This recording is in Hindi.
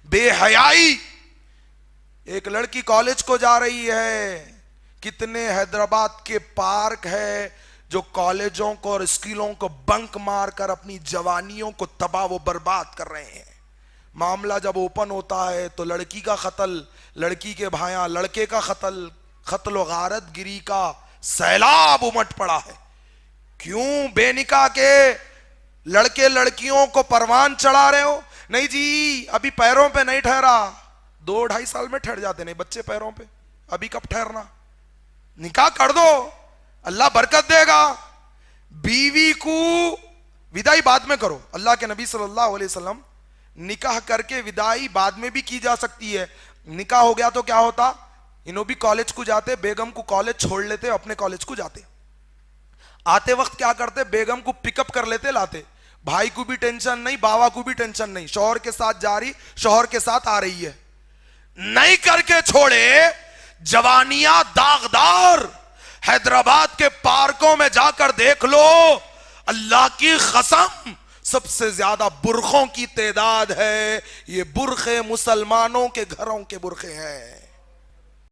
बेहयाई। एक लड़की कॉलेज को जा रही है, कितने हैदराबाद के पार्क है जो कॉलेजों को और स्कूलों को बंक मारकर अपनी जवानियों को तबाह व बर्बाद कर रहे हैं। मामला जब ओपन होता है तो लड़की का कत्ल, लड़की के भाया लड़के का कत्ल, कत्ल गारत गिरी का सैलाब उमट पड़ा है। क्यों बेनिकाह के लड़के लड़कियों को परवान चढ़ा रहे हो? नहीं जी, अभी पैरों पे नहीं ठहरा, 2-2.5 साल में ठहर जाते नहीं बच्चे पैरों पे, अभी कब ठहरना? निकाह कर दो, अल्लाह बरकत देगा। बीवी को विदाई बाद में करो। अल्लाह के नबी सल्लल्लाहु अलैहि वसल्लम, निकाह करके विदाई बाद में भी की जा सकती है। निकाह हो गया तो क्या होता, इन्हों भी कॉलेज को जाते, बेगम को कॉलेज छोड़ लेते, अपने कॉलेज को जाते। आते वक्त क्या करते, बेगम को पिकअप कर लेते, लाते। भाई को भी टेंशन नहीं, बाबा को भी टेंशन नहीं, शौहर के साथ जा रही, शौहर के साथ आ रही है। नहीं करके छोड़े, जवानियां दागदार। हैदराबाद के पार्कों में जाकर देख लो, अल्लाह की कसम सबसे ज्यादा बुरखों की तादाद है, ये बुरखे मुसलमानों के घरों के बुरखे हैं।